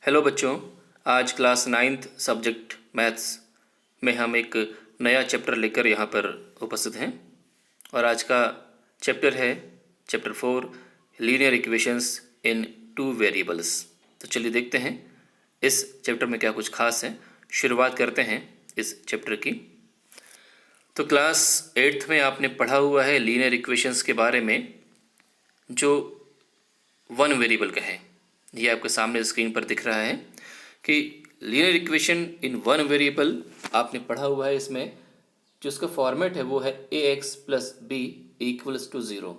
Hello बच्चों, आज class 9th subject maths में हम एक नया चैप्टर लेकर यहाँ पर उपस्थित हैं और आज का चैप्टर है चैप्टर 4 लीनियर इक्वेशंस इन टू वेरिएबल्स। तो चलिए देखते हैं इस चैप्टर में क्या कुछ खास है। शुरुआत करते हैं इस चैप्टर की। तो क्लास 8th में आपने पढ़ा हुआ है लीनियर इक्वेशंस के बारे में जो वन वेरिएबल का है। ये आपके सामने स्क्रीन पर दिख रहा है कि linear equation in one variable आपने पढ़ा हुआ है। इसमें जो उसका फॉर्मेट है वो है A X plus B equals to zero.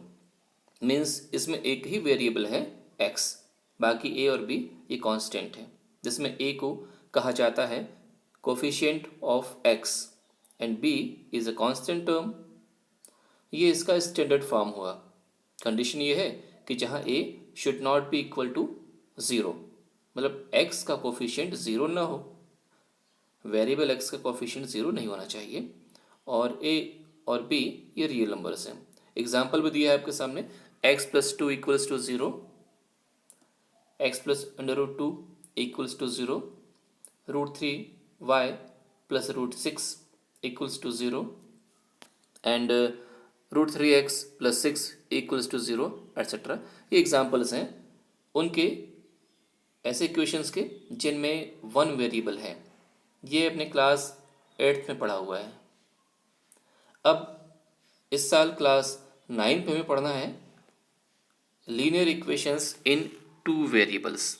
Means इसमें एक ही वेरिएबल है x, बाकी a और b ये कांस्टेंट है, जिसमें a को कहा जाता है coefficient of x and b is a constant term. ये इसका स्टैंडर्ड फॉर्म हुआ। कंडीशन ये है कि जहाँ a should not be equal to zero, मतलब x का कोफिशिएंट ज़ीरो ना हो, वेरिएबल x का कोफिशिएंट ज़ीरो नहीं होना चाहिए, और a और b ये रियल नंबर्स हैं। एग्जाम्पल भी दिया है आपके सामने, x plus two equals to zero, X plus under root two equals to zero, root three Y plus root six equals to zero and root three X plus six equals to zero etcetera. ये examples हैं उनके ऐसे equations के जिनमें one variable है। ये अपने class 8th में पढ़ा हुआ है। अब इस साल क्लास 9th में पढ़ना है लीनियर इक्वेशंस इन टू वेरिएबल्स।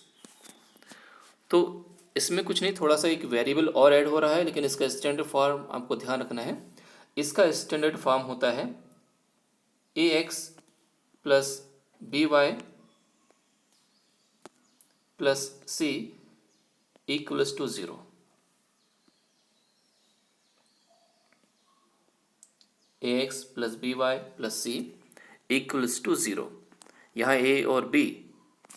तो इसमें कुछ नहीं, थोड़ा सा एक वेरिएबल और ऐड हो रहा है, लेकिन इसका स्टैंडर्ड फॉर्म आपको ध्यान रखना है। इसका स्टैंडर्ड फॉर्म होता है A X plus B Y plus C equals to zero. A X plus B Y plus C equals to zero. यहाँ ए और बी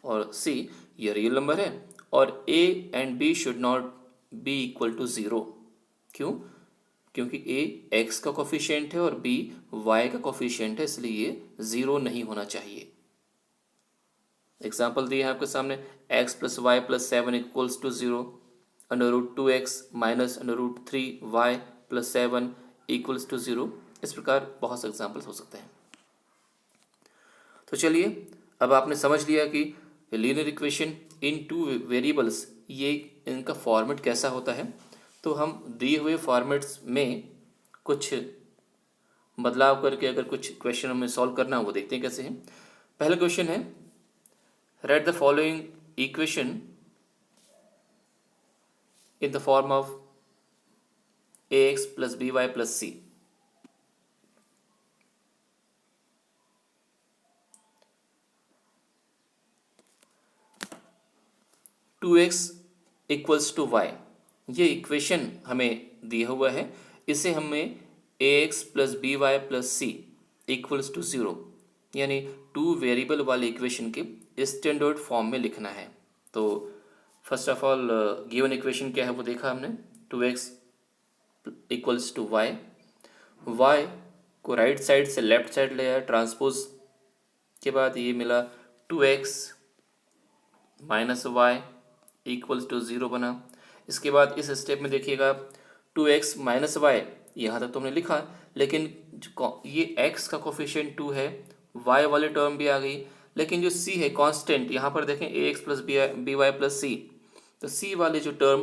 और सी ये रियल नंबर है और A and B should not be equal to zero. क्यों? क्योंकि ए x का coefficient है और बी वाई का कोफिशिएंट है, इसलिए ये ज़ीरो नहीं होना चाहिए। एग्जाम्पल दिए हैं आपके सामने, X plus Y plus seven equals to zero, under root two X minus under root three Y plus seven equals to zero. इस प्रकार बहुत से एग्जाम्पल्स हो सकते हैं। तो चलिए, अब आपने समझ लिया कि linear equation in two variables ये इनका फॉर्मेट कैसा होता है। तो हम दिए हुए फॉर्मेट्स में कुछ बदलाव करके अगर कुछ क्वेश्चन हमें सॉल्व करना हो वो देखते हैं कैसे हैं। पहला क्वेश्चन है, write the following equation in the form of A X plus B Y plus C. Two X equals to Y, ये इक्वेशन हमें दिया हुआ है। इसे हमें A X plus B Y plus C equals to zero, यानी two variable वाले equation के स्टैंडर्ड फॉर्म में लिखना है। तो first of all given equation क्या है वो देखा हमने, two X equals to Y. Y को राइट साइड से लेफ्ट साइड ले आया, ट्रांसपोज के बाद ये मिला two X minus Y equals to zero बना। इसके बाद इस स्टेप में देखिएगा, टू एक्स माइनस वाई यहाँ तक तो हमने लिखा, लेकिन ये x का कोफिशिएंट टू है, y वाली टर्म भी आ गई, लेकिन जो c है कांस्टेंट, यहाँ पर देखें A X plus B Y plus C, तो c वाली जो टर्म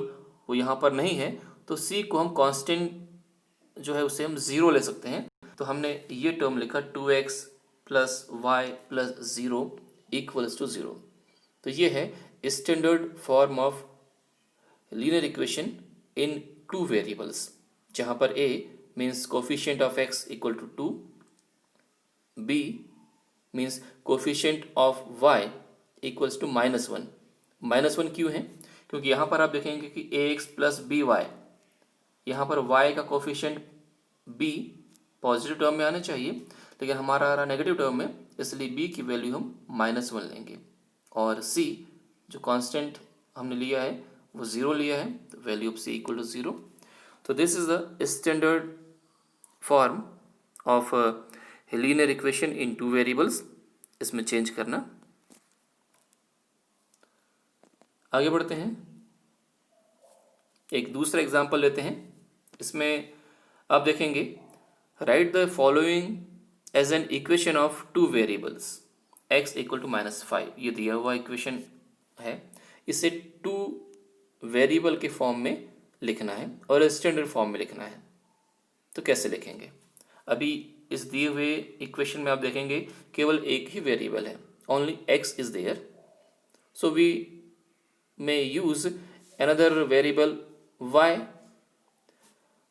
वो यहाँ पर नहीं है, तो c को हम कांस्टेंट जो है उसे हम ज़ीरो ले सकते हैं। तो हमने ये टर्म लिखा two X plus Y plus zero equals to zero. तो ये है standard form of linear equation in two variables, जहाँ पर a means coefficient of x equal to two, b means coefficient of y equals to minus one. Minus one क्यों है? क्योंकि यहाँ पर आप देखेंगे कि A X plus B Y, यहाँ पर y का कोफिशिएंट b पॉजिटिव टर्म में आना चाहिए, लेकिन हमारा आ रहा नेगेटिव टर्म में, इसलिए b की वैल्यू हम माइनस वन लेंगे, और c जो कांस्टेंट हमने लिया है वो ज़ीरो लिया है, तो value of c equal to zero. तो this is the standard form of linear equation in two variables. इसमें चेंज करना। आगे बढ़ते हैं, एक दूसरा एग्जाम्पल लेते हैं। इसमें आप देखेंगे, write the following as an equation of two variables x equal to -5। ये दिया हुआ इक्वेशन है, इसे टू वेरिएबल के फॉर्म में लिखना है और स्टैंडर्ड फॉर्म में लिखना है। तो कैसे लिखेंगे? अभी इस दिए हुए इक्वेशन में आप देखेंगे केवल एक ही वेरिएबल है, only x is there, so we may use another variable y.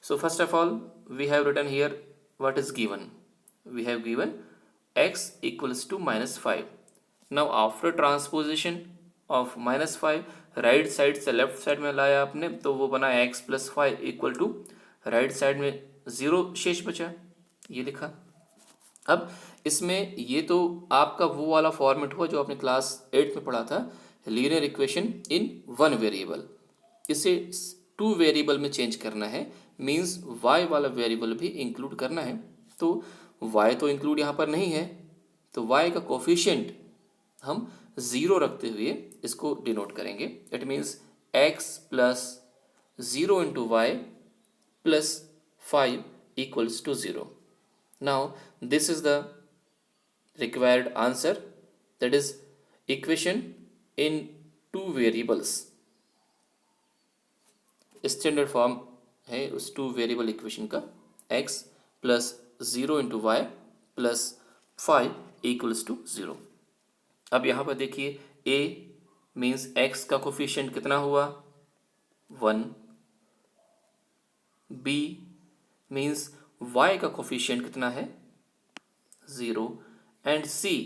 So first of all we have written here what is given. We have given x equals to -5. Now after transposition of -5 right side से left side में लाया आपने, तो वो बना x + 5 equal to right side में 0 शेष बचा, ये लिखा। अब इसमें ये तो आपका वो वाला फॉर्मेट हुआ जो आपने क्लास 8 में पढ़ा था, linear equation in one variable. इसे टू वेरिएबल में चेंज करना है, मींस y वाला वेरिएबल भी इंक्लूड करना है। तो y तो इंक्लूड यहाँ पर नहीं है, तो y का कोफिशिएंट हम 0 रखते हुए इसको डिनोट करेंगे। It means x + 0 × y + 5 = 0। Now this is the required answer, that is equation in two variables। Standard form है उस टू वेरिएबल इक्वेशन का, x + 0 × y + 5 = 0। अब यहाँ पर देखिए, a मीन्स x का कोफिशिएंट कितना हुआ 1, b मीन्स y का कोफिशिएंट कितना है 0, and c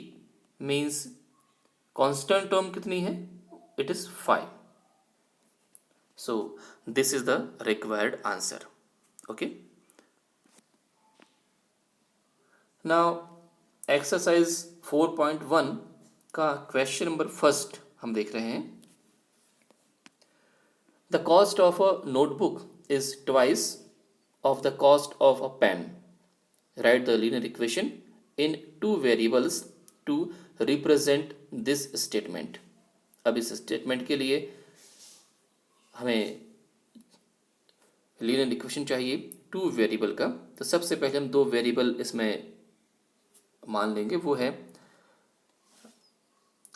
means constant term कितनी है, it is 5। So this is the required answer. Okay, now exercise 4.1 का क्वेश्चन नंबर फर्स्ट हम देख रहे हैं। The cost of a notebook is twice of the cost of a pen. Write the linear equation in two variables to represent this statement. अब इस statement के लिए हमें लीनियर इक्वेशन चाहिए टू वेरिएबल का। तो सबसे पहले हम दो वेरिएबल इसमें मान लेंगे, वो है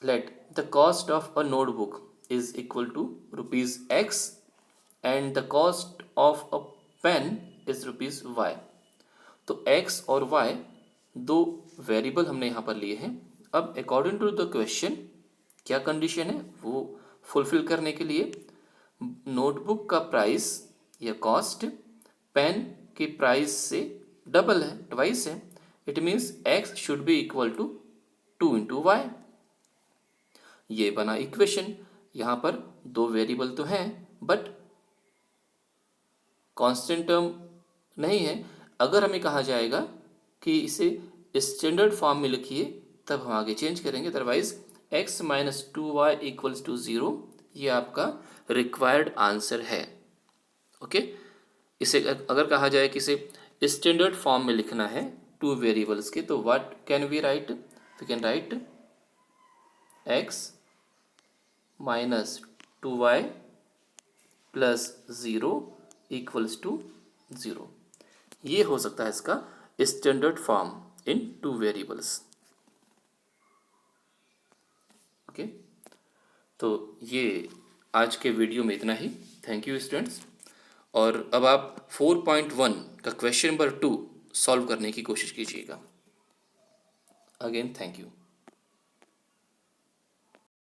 let the cost of a notebook is equal to ₹x and the cost of a pen is ₹y। तो x और y दो वेरिएबल हमने यहाँ पर लिए हैं। अब अकॉर्डिंग टू द क्वेश्चन क्या कंडीशन है वो फुलफिल करने के लिए नोटबुक का प्राइस या कॉस्ट पेन के प्राइस से डबल है, ट्वाइस है। It means x should be equal to 2 × y। ये बना इक्वेशन। यहाँ पर दो वेरिएबल तो हैं बट कांस्टेंट टर्म नहीं है। अगर हमें कहा जाएगा कि इसे स्टैंडर्ड फॉर्म में लिखिए तब हम आगे चेंज करेंगे, अदरवाइज x - 2y = 0 ये आपका रिक्वायर्ड आंसर है। ओके, इसे अगर कहा जाए कि इसे स्टैंडर्ड फॉर्म में लिखना है टू वेरिएबल्स के, तो what can we write? We can write x - 2y + 0 = 0। ये हो सकता है इसका standard form in two variables. Okay, तो ये आज के वीडियो में इतना ही। Thank you students. और अब आप 4.1 का क्वेश्चन नंबर 2 सॉल्व करने की कोशिश कीजिएगा। Again thank you.